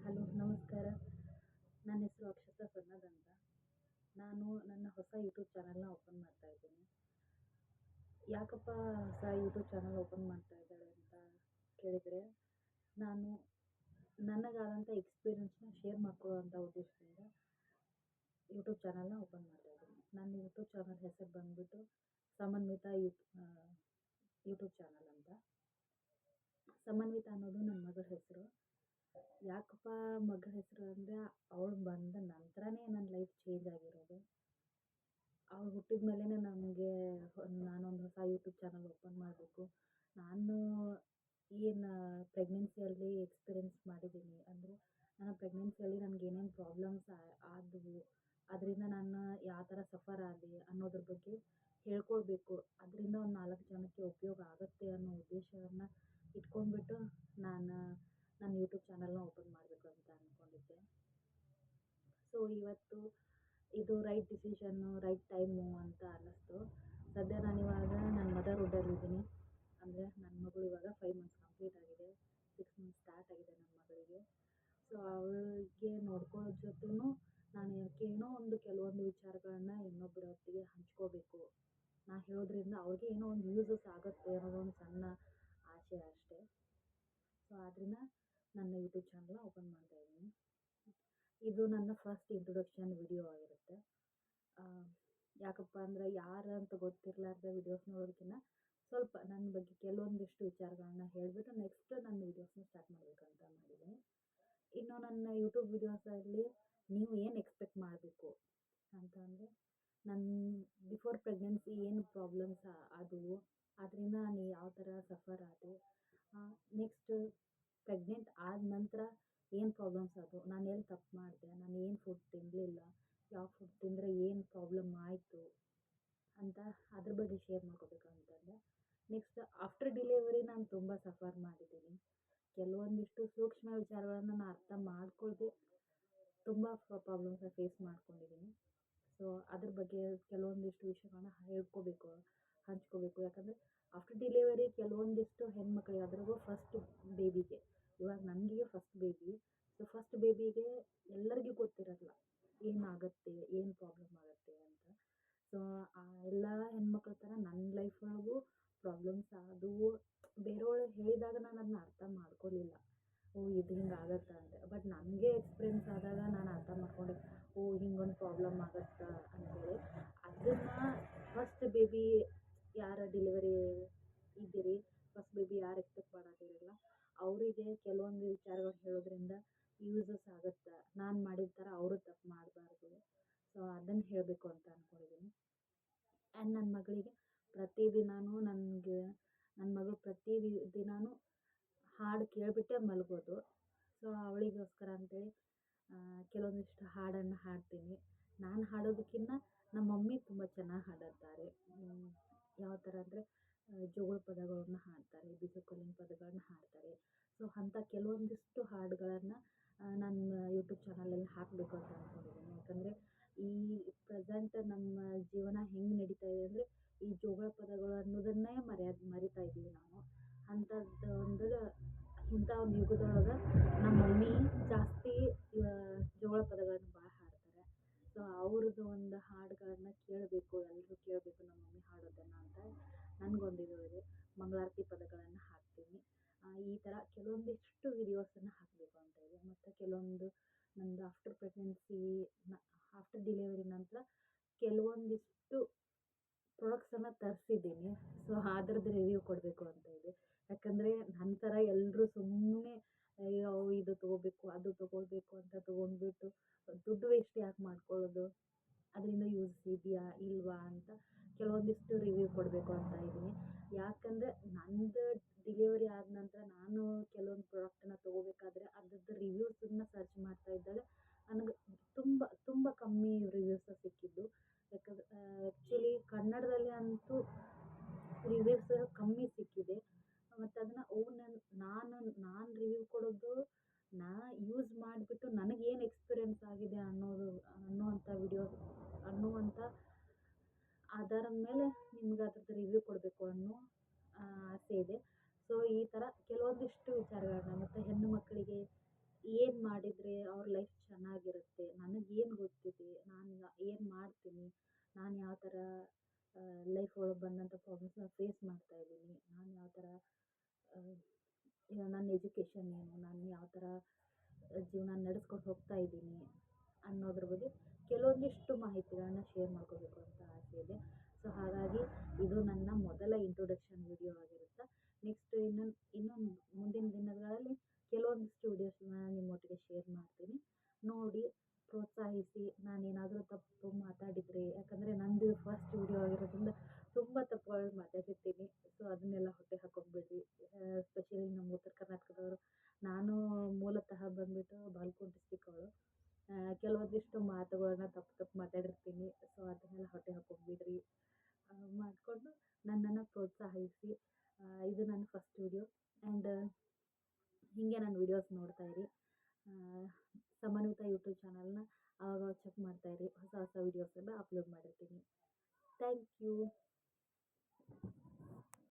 Hello ನಮಸ್ಕಾರ. ನನ್ನ ಹೆಸರು ಅಕ್ಷತಾ ಸನ್ನದ್ ಅಂತ. ನಾನು ನನ್ನ ಹೊಸ ಯೂಟ್ಯೂಬ್ ಚಾನಲ್ನ ಓಪನ್ ಮಾಡ್ತಾ ಇದ್ದೀನಿ. ಯಾಕಪ್ಪ ಹೊಸ ಯೂಟ್ಯೂಬ್ ಚಾನಲ್ ಓಪನ್ ಮಾಡ್ತಾ ಇದ್ದಾಳೆ ಅಂತ ಕೇಳಿದರೆ, ನಾನು ನನಗಾದಂಥ ಎಕ್ಸ್ಪೀರಿಯೆನ್ಸ್ನ ಶೇರ್ ಮಾಡ್ಕೊಳ್ಳೋವಂಥ ಉದ್ದೇಶದಿಂದ ಯೂಟ್ಯೂಬ್ ಚಾನಲ್ನ ಓಪನ್ ಮಾಡ್ತಾ ಇದ್ದೀನಿ. ನನ್ನ ಯೂಟ್ಯೂಬ್ ಚಾನಲ್ ಹೆಸರು ಬಂದ್ಬಿಟ್ಟು ಸಮನ್ವಿತಾ ಯೂಟ್ಯೂಬ್ ಚಾನಲ್ ಅಂತ. ಸಮನ್ವಿತಾ ಅನ್ನೋದು ನನ್ನ ಮಗಳ ಹೆಸರು. ಯಾಕಪ್ಪ ಮಗಳ ಹೆಸರು ಅಂದರೆ, ಅವಳು ಬಂದ ನಂತರನೇ ನನ್ನ ಲೈಫ್ ಚೇಂಜ್ ಆಗಿರೋದು. ಅವಳು ಹುಟ್ಟಿದ ಮೇಲೇ ನನಗೆ ನಾನೊಂದು ಹೊಸ ಯೂಟ್ಯೂಬ್ ಚಾನಲ್ ಓಪನ್ ಮಾಡಬೇಕು. ನಾನು ಏನು ಪ್ರೆಗ್ನೆನ್ಸಿಯಲ್ಲಿ ಎಕ್ಸ್ಪೀರಿಯೆನ್ಸ್ ಮಾಡಿದ್ದೀನಿ, ಅಂದರೆ ನನ್ನ ಪ್ರೆಗ್ನೆನ್ಸಿಯಲ್ಲಿ ನನಗೆ ಏನೇನು ಪ್ರಾಬ್ಲಮ್ಸ್ ಆದವು, ಅದರಿಂದ ನಾನು ಯಾವ ಥರ ಸಫರ್ ಆದೆ ಅನ್ನೋದ್ರ ಬಗ್ಗೆ ಹೇಳ್ಕೊಳ್ಬೇಕು. ಅದರಿಂದ ಒಂದು 4 ಜನಕ್ಕೆ ಉಪಯೋಗ ಆಗುತ್ತೆ ಅನ್ನೋ ಉದ್ದೇಶವನ್ನು ಇಟ್ಕೊಂಡ್ಬಿಟ್ಟು ನಾನು ನನ್ನ ಯೂಟ್ಯೂಬ್ ಚಾನಲ್ನ ಓಪನ್ ಮಾಡಬೇಕು ಅಂತ ಅಂದ್ಕೊಂಡಿದ್ದೆ. ಸೊ ಇವತ್ತು ಇದು ರೈಟ್ ಡಿಸಿಷನ್ನು, ರೈಟ್ ಟೈಮು ಅಂತ ಅನ್ನಿಸ್ತು. ಸದ್ಯ ನಾನಿವಾಗ ನನ್ನ ಮದರ್ಹುಡ್ಡಲ್ಲಿದ್ದೀನಿ. ಅಂದರೆ ನನ್ನ ಮಗಳು ಇವಾಗ 5 ಮಂತ್ಸ್ ಕಂಪ್ಲೀಟ್ ಆಗಿದೆ, 6 ಮಂತ್ಸ್ ಸ್ಟಾರ್ಟ್ ಆಗಿದೆ ನನ್ನ ಮಗಳಿಗೆ. ಸೊ ಅವಳಿಗೆ ನೋಡ್ಕೊಳ್ಳೋ ಜೊತೆನೂ ನಾನು ಏನೋ ಒಂದು ಕೆಲವೊಂದು ವಿಚಾರಗಳನ್ನ ಇನ್ನೊಬ್ಬರ ಹೊತ್ತಿಗೆ ಹಂಚ್ಕೋಬೇಕು. ನಾನು ಹೇಳೋದ್ರಿಂದ ಅವ್ರಿಗೆ ಏನೋ ಒಂದು ಯೂಸಸ್ ಆಗುತ್ತೆ ಅನ್ನೋದೊಂದು ಸಣ್ಣ ಆಸೆ ಅಷ್ಟೇ. ಸೊ ಆದ್ದರಿಂದ ನನ್ನ ಯೂಟ್ಯೂಬ್ ಚಾನಲ್ನ ಓಪನ್ ಮಾಡ್ತಾ ಇದ್ದೀನಿ. ಇದು ನನ್ನ ಫಸ್ಟ್ ಇಂಟ್ರೊಡಕ್ಷನ್ ವಿಡಿಯೋ ಆಗಿರುತ್ತೆ. ಯಾಕಪ್ಪ ಅಂದರೆ ಯಾರು ಅಂತ ಗೊತ್ತಿರಲಾರ್ದ ವಿಡಿಯೋಸ್ ನೋಡೋದಕ್ಕಿಂತ ಸ್ವಲ್ಪ ನನ್ನ ಬಗ್ಗೆ ಕೆಲವೊಂದಿಷ್ಟು ವಿಚಾರಗಳನ್ನ ಹೇಳಿಬಿಟ್ಟು ನೆಕ್ಸ್ಟ್ ನನ್ನ ವೀಡಿಯೋಸ್ನ ಸ್ಟಾರ್ಟ್ ಮಾಡಬೇಕಂತ ಮಾಡಿದ್ದೀನಿ. ಇನ್ನು ನನ್ನ ಯೂಟ್ಯೂಬ್ ವೀಡಿಯೋಸಲ್ಲಿ ನೀವು ಏನು ಎಕ್ಸ್ಪೆಕ್ಟ್ ಮಾಡಬೇಕು ಅಂತ ಅಂದರೆ, ನನ್ನ ಬಿಫೋರ್ ಪ್ರೆಗ್ನೆನ್ಸಿ ಏನು ಪ್ರಾಬ್ಲಮ್ಸ್ ಆದವು, ಅದರಿಂದ ನಾನು ಯಾವ ಥರ ಸಫರ್ ಆದೆ, ನೆಕ್ಸ್ಟ್ ಪ್ರೆಗ್ನೆಂಟ್ ಆದ ನಂತರ ಏನು ಪ್ರಾಬ್ಲಮ್ಸ್ ಆದವು, ನಾನು ಎಲ್ಲಿ ತಪ್ಪು ಮಾಡಿದೆ, ನಾನು ಏನು ಫುಡ್ ತಿನ್ನಲಿಲ್ಲ, ಯಾವ ಫುಡ್ ತಿಂದರೆ ಏನು ಪ್ರಾಬ್ಲಮ್ ಆಯಿತು ಅಂತ ಅದ್ರ ಬಗ್ಗೆ ಶೇರ್ ಮಾಡ್ಕೋಬೇಕಂತಂದೆ. ನೆಕ್ಸ್ಟ್ ಆಫ್ಟರ್ ಡಿಲಿವರಿ ನಾನು ತುಂಬ ಸಫರ್ ಮಾಡಿದ್ದೀನಿ. ಕೆಲವೊಂದಿಷ್ಟು ಸೂಕ್ಷ್ಮ ವಿಚಾರಗಳನ್ನು ನಾನು ಅರ್ಥ ಮಾಡ್ಕೊಳ್ದೆ ತುಂಬ ಪ್ರಾಬ್ಲಮ್ಸ್ನ ಫೇಸ್ ಮಾಡ್ಕೊಂಡಿದ್ದೀನಿ. ಸೊ ಅದ್ರ ಬಗ್ಗೆ ಕೆಲವೊಂದಿಷ್ಟು ವಿಷಯಗಳನ್ನ ಹಂಚ್ಕೋಬೇಕು. ಯಾಕಂದರೆ ಆಫ್ಟರ್ ಡಿಲಿವರಿ ಕೆಲವೊಂದಿಷ್ಟು ಹೆಣ್ಮಕ್ಳಿಗೆ, ಅದ್ರಾಗೂ ಫಸ್ಟ್ ಬೇಬಿಗೆ, ಇವಾಗ ನನಗೆ ಫಸ್ಟ್ ಬೇಬಿ. ಸೊ ಫಸ್ಟ್ ಬೇಬಿಗೆ ಎಲ್ಲರಿಗೂ ಗೊತ್ತಿರಲ್ಲ ಏನಾಗುತ್ತೆ, ಏನು ಪ್ರಾಬ್ಲಮ್ ಆಗುತ್ತೆ ಅಂತ. ಸೊ ಆ ಎಲ್ಲ ಹೆಣ್ಮಕ್ಳ ಥರ ನನ್ನ ಲೈಫ್ ಒಳಗೂ ಪ್ರಾಬ್ಲಮ್ಸ್ ಆದವು. ಬೇರೆಯವ್ರು ಹೇಳಿದಾಗ ನಾನು ಅದನ್ನ ಅರ್ಥ ಮಾಡ್ಕೊಲಿಲ್ಲ, ಇದು ಹಿಂಗೆ ಆಗುತ್ತಾ ಅಂತ. ಬಟ್ ನನಗೆ ಎಕ್ಸ್ಪೀರಿಯೆನ್ಸ್ ಆದಾಗ ನಾನು ಅರ್ಥ ಮಾಡ್ಕೊಂಡೆ, ಹಿಂಗೊಂದು ಪ್ರಾಬ್ಲಮ್ ಆಗುತ್ತಾ ಅಂತೇಳಿ. ಅದನ್ನು ಫಸ್ಟ್ ಬೇಬಿ ಯಾರು ಡೆಲಿವರಿ ಇದ್ದೀರಿ, ಫಸ್ಟ್ ಬೇಬಿ ಯಾರು ಎಕ್ಸ್ಪೆಕ್ಟ್ ಮಾಡೋದಿರಲ್ಲ, ಅವರಿಗೆ ಕೆಲವೊಂದು ವಿಚಾರಗಳು ಹೇಳೋದ್ರಿಂದ ಯೂಸಸ್ ಆಗುತ್ತೆ. ನಾನು ಮಾಡಿದ ಥರ ಅವರು ತಪ್ಪು ಮಾಡಬಾರ್ದು. ಸೊ ಅದನ್ನು ಹೇಳಬೇಕು ಅಂತ ಅಂದ್ಕೊಂಡಿದ್ದೀನಿ. ಆ್ಯಂಡ್ ನನ್ನ ಮಗಳಿಗೆ ಪ್ರತಿದಿನವೂ ನನ್ನ ಮಗಳು ದಿನಾನೂ ಹಾಡು ಕೇಳಿಬಿಟ್ಟೆ ಮಲಗೋದು. ಸೊ ಅವಳಿಗೋಸ್ಕರ ಅಂತೇಳಿ ಕೆಲವೊಂದಿಷ್ಟು ಹಾಡನ್ನು ಹಾಡ್ತೀನಿ. ನಾನು ಹಾಡೋದಕ್ಕಿಂತ ನಮ್ಮ ಮಮ್ಮಿ ತುಂಬ ಚೆನ್ನಾಗಿ ಹಾಡುತ್ತಾರೆ. ಯಾವ ಥರ ಅಂದರೆ ಜೋಗುಳ ಪದಗಳನ್ನ ಹಾಡ್ತಾರೆ, ಬೀಸುಕಲ್ಲಿನ ಪದಗಳನ್ನ ಹಾಡ್ತಾರೆ. ಸೊ ಅಂಥ ಕೆಲವೊಂದಿಷ್ಟು ಹಾಡುಗಳನ್ನು ನನ್ನ ಯೂಟ್ಯೂಬ್ ಚಾನಲಲ್ಲಿ ಹಾಕಬೇಕು ಅಂತ ಅಂದ್ಕೊಂಡಿದ್ದೀನಿ. ಯಾಕಂದರೆ ಈ ಪ್ರೆಸೆಂಟ್ ನಮ್ಮ ಜೀವನ ಹೆಂಗೆ ನಡೀತಾ ಇದೆ ಅಂದರೆ, ಈ ಜೋಗುಳ ಪದಗಳು ಅನ್ನೋದನ್ನೇ ಮರಿತಾ ಇದ್ದೀವಿ ನಾವು. ಇಂಥ ಒಂದು ಯುಗದೊಳಗೆ ನಮ್ಮ ಮಮ್ಮಿ ಜಾಸ್ತಿ ಜೋಗುಳ ಪದಗಳನ್ನ ಭಾಳ ಹಾಡ್ತಾರೆ. ಸೊ ಅವ್ರದ್ದು ಒಂದು ಹಾಡುಗಳನ್ನ ಕೇಳಬೇಕು, ಎಲ್ಲರೂ ಕೇಳಬೇಕು ನಮ್ಮ ಮಮ್ಮಿ ಹಾಡೋದನ್ನು ಅಂತ ನನಗೊಂದು ಇದು ಇದೆ. ಮಂಗಳಾರತಿ ಪದಗಳನ್ನು ಹಾಕ್ತೀನಿ. ಈ ಥರ ಕೆಲವೊಂದಿಷ್ಟು ವಿಡಿಯೋಸನ್ನು ಹಾಕಬೇಕು ಅಂತ ಇದೆ. ಮತ್ತು ಕೆಲವೊಂದು ನಂದು ಆಫ್ಟರ್ ಪ್ರೆಗ್ನೆನ್ಸಿ, ಆಫ್ಟರ್ ಡೆಲಿವರಿ ನಂತರ ಕೆಲವೊಂದಿಷ್ಟು ಪ್ರಾಡಕ್ಟ್ಸನ್ನು ತರಿಸಿದ್ದೀನಿ. ಸೊ ಅದ್ರದ್ದು ರಿವ್ಯೂ ಕೊಡಬೇಕು ಅಂತ ಇದೆ. ಯಾಕಂದರೆ ನನ್ನ ಥರ ಎಲ್ಲರೂ ಸುಮ್ಮನೆ ಅಯ್ಯೋ ಇದು ತೊಗೋಬೇಕು, ಅದು ತೊಗೊಳ್ಬೇಕು ಅಂತ ತೊಗೊಂಡ್ಬಿಟ್ಟು ದುಡ್ಡು ವೇಸ್ಟ್ ಯಾಕೆ ಮಾಡ್ಕೊಳ್ಳೋದು, ಅದರಿಂದ ಯೂಸ್ ಇದೆಯಾ ಇಲ್ವಾ ಅಂತ ಕೆಲವೊಂದಿಷ್ಟು ರಿವ್ಯೂ ಕೊಡಬೇಕು ಅಂತ ಇದ್ದೀನಿ. ಯಾಕಂದರೆ ನಂದು ಡಿಲಿವರಿ ಆದ ನಂತರ ನಾನು ಕೆಲವೊಂದು ಪ್ರಾಡಕ್ಟನ್ನು ತೊಗೋಬೇಕಾದ್ರೆ ಅದ್ರದ್ದು ರಿವ್ಯೂಸನ್ನು ಸರ್ಚ್ ಮಾಡ್ತಾ ಇದ್ದಾಗ ನನಗೆ ತುಂಬ ತುಂಬ ಕಮ್ಮಿ ರಿವ್ಯೂಸ ಸಿಕ್ಕಿದ್ದು. ಯಾಕಂದರೆ ಆ್ಯಕ್ಚುಲಿ ಕನ್ನಡದಲ್ಲಿ ಅಂತೂ ರಿವ್ಯೂಸ್ ಕಮ್ಮಿ ಸಿಕ್ಕಿದೆ. ಮತ್ತು ಅದನ್ನು ನಾನು ರಿವ್ಯೂ ಕೊಡೋದು ಯೂಸ್ ಮಾಡಿಬಿಟ್ಟು ನನಗೇನು ಎಕ್ಸ್ಪೀರಿಯೆನ್ಸ್ ಆಗಿದೆ ಅನ್ನುವಂಥ ಆಧಾರದ ಮೇಲೆ ನಿಮ್ಗೆ ಅದ್ರದ್ದು ರಿವ್ಯೂ ಕೊಡಬೇಕು ಅನ್ನೋ ಆಸೆ ಇದೆ. ಸೊ ಈ ಥರ ಕೆಲವೊಂದಿಷ್ಟು ವಿಚಾರಗಳನ್ನ, ಮತ್ತು ಹೆಣ್ಣು ಮಕ್ಕಳಿಗೆ ಏನು ಮಾಡಿದರೆ ಏನು ಗೊತ್ತಿದೆ, ನಾನು ಏನು ಮಾಡ್ತೀನಿ, ನಾನು ಯಾವ ಥರ ಲೈಫ್ ಒಳಗೆ ಬಂದಂಥ ಪ್ರಾಬ್ಲಮ್ಸ್ನ ಫೇಸ್ ಮಾಡ್ತಾ ಇದ್ದೀನಿ, ನಾನು ಯಾವ ಥರ ನನ್ನ ಎಜುಕೇಷನ್ ಏನು, ನಾನು ಯಾವ ಥರ ಜೀವನ ನಡೆಸ್ಕೊಂಡು ಹೋಗ್ತಾ ಇದ್ದೀನಿ ಅನ್ನೋದ್ರ ಬಗ್ಗೆ ಕೆಲವೊಂದಿಷ್ಟು ಮಾಹಿತಿಗಳನ್ನ ಶೇರ್ ಮಾಡ್ಕೋಬೇಕು ಅಂತ ಆಸೆ ಇದೆ. ಸೊ ಹಾಗಾಗಿ ಇದು ನನ್ನ ಮೊದಲ ಇಂಟ್ರೊಡಕ್ಷನ್ ವಿಡಿಯೋ ಆಗಿರುತ್ತೆ. ನೆಕ್ಸ್ಟ್ ಇನ್ನು ಮುಂದಿನ ದಿನಗಳಲ್ಲಿ ಕೆಲವೊಂದಿಷ್ಟು ವಿಡಿಯೋಸ್ನ ನಿಮ್ಮೊಟ್ಟಿಗೆ ಶೇರ್ ಮಾಡ್ತೀನಿ. ನೋಡಿ ಪ್ರೋತ್ಸಾಹಿಸಿ. ನಾನೇನಾದರೂ ತಪ್ಪು ಮಾತಾಡಿದರೆ, ಯಾಕಂದರೆ ನಂದು ಫಸ್ಟ್ ವಿಡಿಯೋ ಆಗಿರೋದ್ರಿಂದ ತುಂಬ ತಪ್ಪುಗಳು ಮಾತಾಡಿರ್ತೀನಿ. ಸೊ ಅದನ್ನೆಲ್ಲ ಹೊಟ್ಟೆಗೆ ಹಾಕ್ಕೊಂಬಿಡ್ರಿ. ಎಸ್ಪೆಷಲಿ ನಮ್ಮ ಉತ್ತರ ಕರ್ನಾಟಕದವರು. ನಾನು ಮೂಲತಃ ಬಂದುಬಿಟ್ಟು ಬಾಗಲಕೋಟೆ ಡಿಸ್ಟಿಕ್ ಅವಳು. ಕೆಲವೊಂದಿಷ್ಟು ಮಾತುಗಳನ್ನ ತಪ್ಪು ಮಾತಾಡಿರ್ತೀನಿ. ಸೊ ಅದನ್ನೆಲ್ಲ ಹೊಟ್ಟೆಗೆ ಹಾಕ್ಕೊಂಬಿಡ್ರಿ. ಮಾಡಿಕೊಂಡು ನನ್ನನ್ನು ಪ್ರೋತ್ಸಾಹಿಸಿ. ಇದು ನನ್ನ ಫಸ್ಟ್ ವಿಡಿಯೋ ಆ್ಯಂಡ್ ಹೀಗೆ ನನ್ನ ವಿಡಿಯೋಸ್ ನೋಡ್ತಾ ಇರಿ. ಸಮನ್ವಿತ ಯೂಟ್ಯೂಬ್ ಚಾನಲ್ನ ಆವಾಗ ಚೆಕ್ ಮಾಡ್ತಾ ಇರಿ. ಹೊಸ ಹೊಸ ವಿಡಿಯೋಸೆಲ್ಲ ಅಪ್ಲೋಡ್ ಮಾಡಿರ್ತೀನಿ. Thank you.